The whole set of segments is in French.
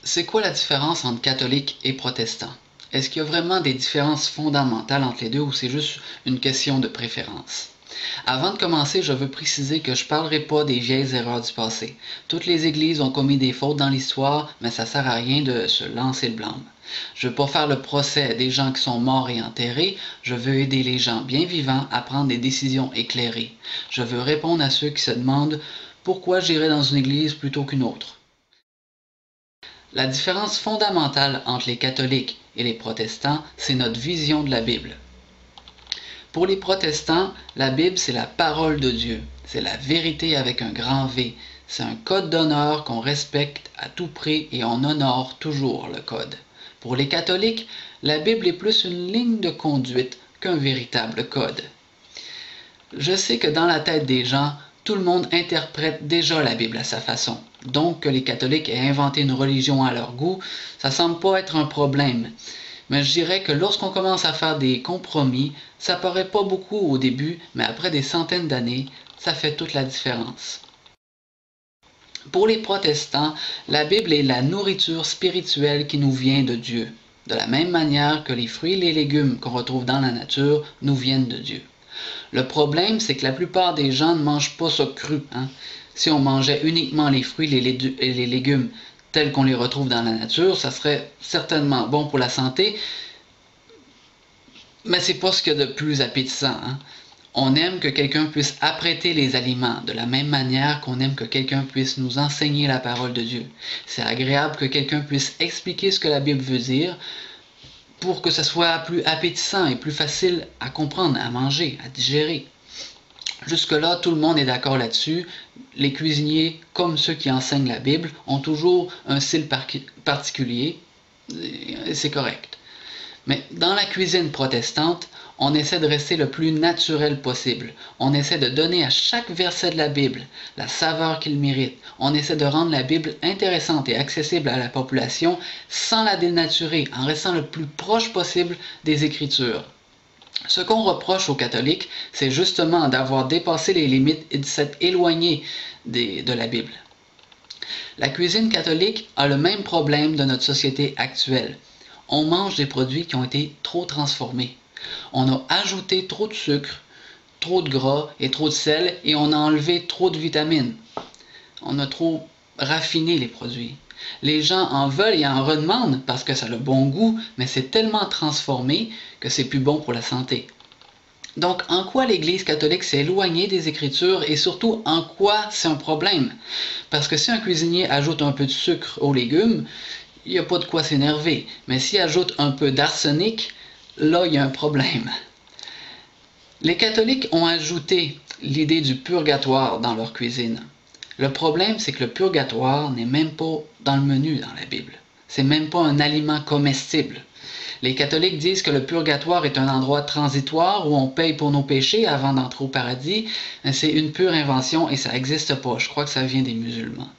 C'est quoi la différence entre catholique et protestant? Est-ce qu'il y a vraiment des différences fondamentales entre les deux ou c'est juste une question de préférence? Avant de commencer, je veux préciser que je ne parlerai pas des vieilles erreurs du passé. Toutes les églises ont commis des fautes dans l'histoire, mais ça sert à rien de se lancer le blâme. Je veux pas faire le procès des gens qui sont morts et enterrés, je veux aider les gens bien vivants à prendre des décisions éclairées. Je veux répondre à ceux qui se demandent pourquoi j'irai dans une église plutôt qu'une autre. La différence fondamentale entre les catholiques et les protestants, c'est notre vision de la Bible. Pour les protestants, la Bible, c'est la parole de Dieu. C'est la vérité avec un grand V. C'est un code d'honneur qu'on respecte à tout prix et on honore toujours le code. Pour les catholiques, la Bible est plus une ligne de conduite qu'un véritable code. Je sais que dans la tête des gens, tout le monde interprète déjà la Bible à sa façon. Donc que les catholiques aient inventé une religion à leur goût, ça semble pas être un problème. Mais je dirais que lorsqu'on commence à faire des compromis, ça paraît pas beaucoup au début, mais après des centaines d'années, ça fait toute la différence. Pour les protestants, la Bible est la nourriture spirituelle qui nous vient de Dieu, de la même manière que les fruits et les légumes qu'on retrouve dans la nature nous viennent de Dieu. Le problème, c'est que la plupart des gens ne mangent pas ça cru. Si on mangeait uniquement les fruits et les légumes tels qu'on les retrouve dans la nature, ça serait certainement bon pour la santé, mais c'est pas ce qu'il y a de plus appétissant. On aime que quelqu'un puisse apprêter les aliments de la même manière qu'on aime que quelqu'un puisse nous enseigner la parole de Dieu. C'est agréable que quelqu'un puisse expliquer ce que la Bible veut dire pour que ce soit plus appétissant et plus facile à comprendre, à manger, à digérer. Jusque-là, tout le monde est d'accord là-dessus. Les cuisiniers, comme ceux qui enseignent la Bible, ont toujours un style particulier. C'est correct. Mais dans la cuisine protestante, on essaie de rester le plus naturel possible. On essaie de donner à chaque verset de la Bible la saveur qu'il mérite. On essaie de rendre la Bible intéressante et accessible à la population sans la dénaturer, en restant le plus proche possible des Écritures. Ce qu'on reproche aux catholiques, c'est justement d'avoir dépassé les limites et de s'être éloigné de la Bible. La cuisine catholique a le même problème de notre société actuelle. On mange des produits qui ont été trop transformés. On a ajouté trop de sucre, trop de gras et trop de sel et on a enlevé trop de vitamines. On a trop raffiné les produits. Les gens en veulent et en redemandent parce que ça a le bon goût, mais c'est tellement transformé que c'est plus bon pour la santé. Donc, en quoi l'Église catholique s'est éloignée des Écritures et surtout en quoi c'est un problème? Parce que si un cuisinier ajoute un peu de sucre aux légumes, il n'y a pas de quoi s'énerver. Mais s'il ajoute un peu d'arsenic, là, il y a un problème. Les catholiques ont ajouté l'idée du purgatoire dans leur cuisine. Le problème, c'est que le purgatoire n'est même pas dans le menu dans la Bible. C'est même pas un aliment comestible. Les catholiques disent que le purgatoire est un endroit transitoire où on paye pour nos péchés avant d'entrer au paradis. C'est une pure invention et ça n'existe pas. Je crois que ça vient des musulmans.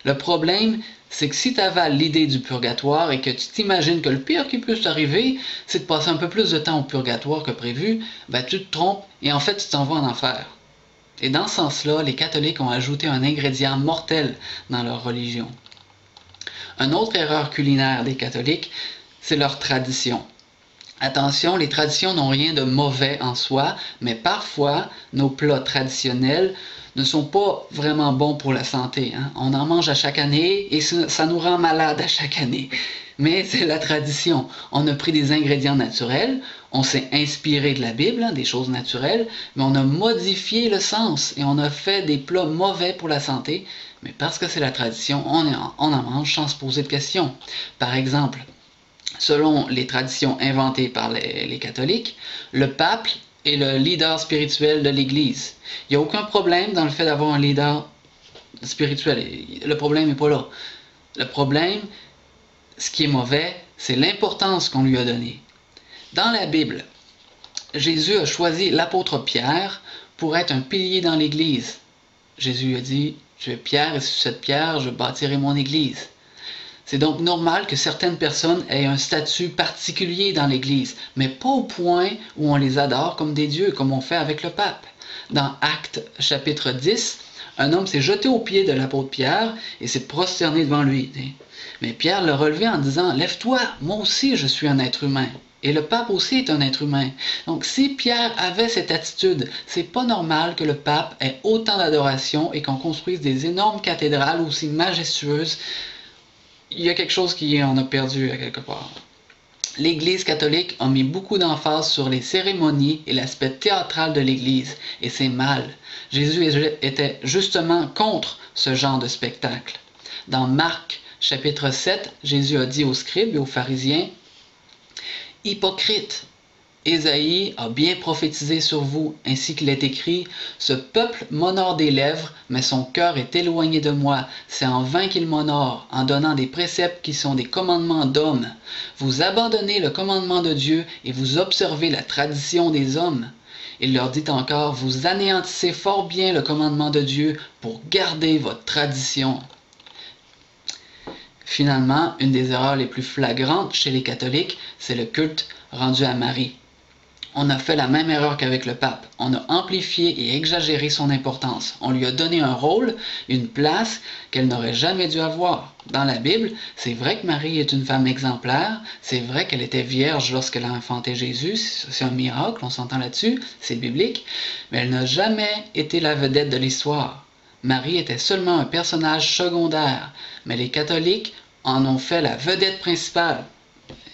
Le problème, c'est que si tu avales l'idée du purgatoire et que tu t'imagines que le pire qui peut t'arriver, c'est de passer un peu plus de temps au purgatoire que prévu, ben tu te trompes et en fait tu t'en vas en enfer. Et dans ce sens-là, les catholiques ont ajouté un ingrédient mortel dans leur religion. Une autre erreur culinaire des catholiques, c'est leur tradition. Attention, les traditions n'ont rien de mauvais en soi, mais parfois, nos plats traditionnels ne sont pas vraiment bons pour la santé. On en mange à chaque année et ça nous rend malade à chaque année. Mais c'est la tradition. On a pris des ingrédients naturels, on s'est inspiré de la Bible, des choses naturelles, mais on a modifié le sens et on a fait des plats mauvais pour la santé. Mais parce que c'est la tradition, on en mange sans se poser de questions. Par exemple, selon les traditions inventées par les catholiques, le pape est le leader spirituel de l'Église. Il n'y a aucun problème dans le fait d'avoir un leader spirituel. Le problème n'est pas là. Le problème, ce qui est mauvais, c'est l'importance qu'on lui a donnée. Dans la Bible, Jésus a choisi l'apôtre Pierre pour être un pilier dans l'Église. Jésus a dit, « Je suis Pierre et sur cette pierre, je bâtirai mon Église. » C'est donc normal que certaines personnes aient un statut particulier dans l'Église, mais pas au point où on les adore comme des dieux, comme on fait avec le pape. Dans Actes chapitre 10, Un homme s'est jeté aux pieds de l'apôtre Pierre et s'est prosterné devant lui. Mais Pierre l'a relevé en disant « Lève-toi, moi aussi je suis un être humain. » Et le pape aussi est un être humain. Donc si Pierre avait cette attitude, c'est pas normal que le pape ait autant d'adoration et qu'on construise des énormes cathédrales aussi majestueuses. Il y a quelque chose qui en a perdu à quelque part. L'Église catholique a mis beaucoup d'emphase sur les cérémonies et l'aspect théâtral de l'Église, et c'est mal. Jésus était justement contre ce genre de spectacle. Dans Marc, chapitre 7, Jésus a dit aux scribes et aux pharisiens « Hypocrites, Ésaïe a bien prophétisé sur vous, ainsi qu'il est écrit « Ce peuple m'honore des lèvres, mais son cœur est éloigné de moi. C'est en vain qu'il m'honore, en donnant des préceptes qui sont des commandements d'hommes. Vous abandonnez le commandement de Dieu et vous observez la tradition des hommes. » Il leur dit encore « Vous anéantissez fort bien le commandement de Dieu pour garder votre tradition. » Finalement, une des erreurs les plus flagrantes chez les catholiques, c'est le culte rendu à Marie. On a fait la même erreur qu'avec le pape. On a amplifié et exagéré son importance. On lui a donné un rôle, une place qu'elle n'aurait jamais dû avoir. Dans la Bible, c'est vrai que Marie est une femme exemplaire, c'est vrai qu'elle était vierge lorsqu'elle a enfanté Jésus, c'est un miracle, on s'entend là-dessus, c'est biblique, mais elle n'a jamais été la vedette de l'histoire. Marie était seulement un personnage secondaire, mais les catholiques en ont fait la vedette principale.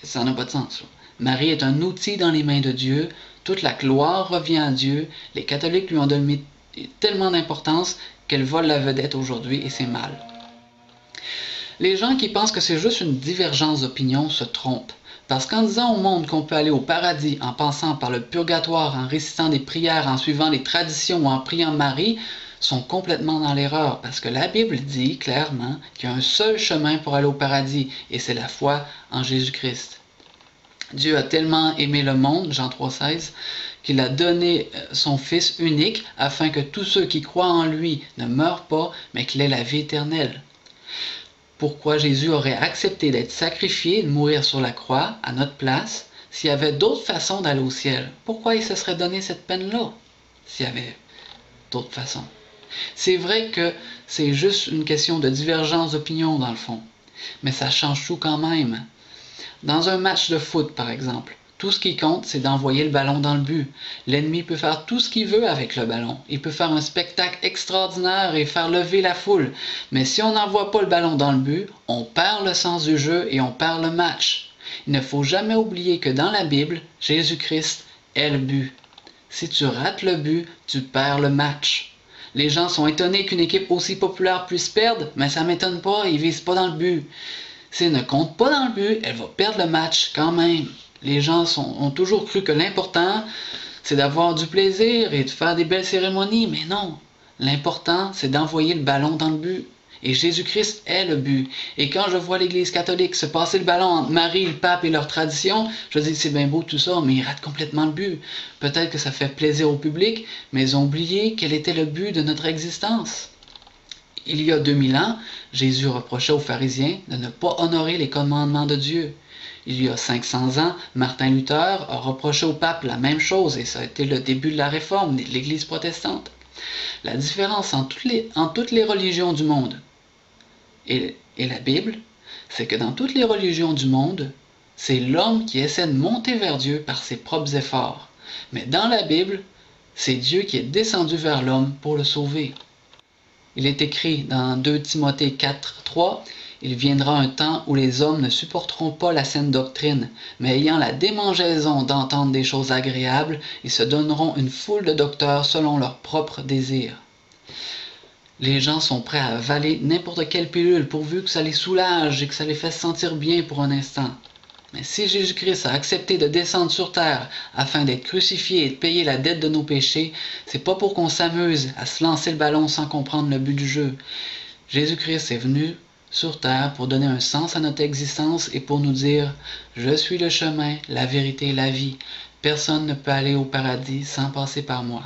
Ça n'a pas de sens. Marie est un outil dans les mains de Dieu, toute la gloire revient à Dieu, les catholiques lui ont donné tellement d'importance qu'elle vole la vedette aujourd'hui et c'est mal. Les gens qui pensent que c'est juste une divergence d'opinion se trompent, parce qu'en disant au monde qu'on peut aller au paradis en passant par le purgatoire, en récitant des prières, en suivant les traditions ou en priant Marie, sont complètement dans l'erreur, parce que la Bible dit clairement qu'il y a un seul chemin pour aller au paradis, et c'est la foi en Jésus-Christ. Dieu a tellement aimé le monde, Jean 3,16, qu'il a donné son Fils unique afin que tous ceux qui croient en lui ne meurent pas, mais qu'il ait la vie éternelle. Pourquoi Jésus aurait accepté d'être sacrifié et de mourir sur la croix à notre place s'il y avait d'autres façons d'aller au ciel? Pourquoi il se serait donné cette peine-là s'il y avait d'autres façons? C'est vrai que c'est juste une question de divergence d'opinion dans le fond, mais ça change tout quand même. Dans un match de foot, par exemple, tout ce qui compte, c'est d'envoyer le ballon dans le but. L'ennemi peut faire tout ce qu'il veut avec le ballon. Il peut faire un spectacle extraordinaire et faire lever la foule. Mais si on n'envoie pas le ballon dans le but, on perd le sens du jeu et on perd le match. Il ne faut jamais oublier que dans la Bible, Jésus-Christ est le but. Si tu rates le but, tu perds le match. Les gens sont étonnés qu'une équipe aussi populaire puisse perdre, mais ça ne m'étonne pas, ils ne visent pas dans le but. Si elle ne compte pas dans le but, elle va perdre le match quand même. Les gens ont toujours cru que l'important, c'est d'avoir du plaisir et de faire des belles cérémonies, mais non. L'important, c'est d'envoyer le ballon dans le but. Et Jésus-Christ est le but. Et quand je vois l'Église catholique se passer le ballon entre Marie, le pape et leur tradition, je dis que c'est bien beau tout ça, mais ils ratent complètement le but. Peut-être que ça fait plaisir au public, mais ils ont oublié quel était le but de notre existence. Il y a 2000 ans, Jésus reprochait aux pharisiens de ne pas honorer les commandements de Dieu. Il y a 500 ans, Martin Luther a reproché au pape la même chose et ça a été le début de la réforme de l'Église protestante. La différence entre toutes les religions du monde et la Bible, c'est que dans toutes les religions du monde, c'est l'homme qui essaie de monter vers Dieu par ses propres efforts. Mais dans la Bible, c'est Dieu qui est descendu vers l'homme pour le sauver. Il est écrit dans 2 Timothée 4, 3, « Il viendra un temps où les hommes ne supporteront pas la saine doctrine, mais ayant la démangeaison d'entendre des choses agréables, ils se donneront une foule de docteurs selon leurs propres désirs. » Les gens sont prêts à avaler n'importe quelle pilule pourvu que ça les soulage et que ça les fasse sentir bien pour un instant. Mais si Jésus-Christ a accepté de descendre sur terre afin d'être crucifié et de payer la dette de nos péchés, c'est pas pour qu'on s'amuse à se lancer le ballon sans comprendre le but du jeu. Jésus-Christ est venu sur terre pour donner un sens à notre existence et pour nous dire « Je suis le chemin, la vérité et la vie. Personne ne peut aller au paradis sans passer par moi. »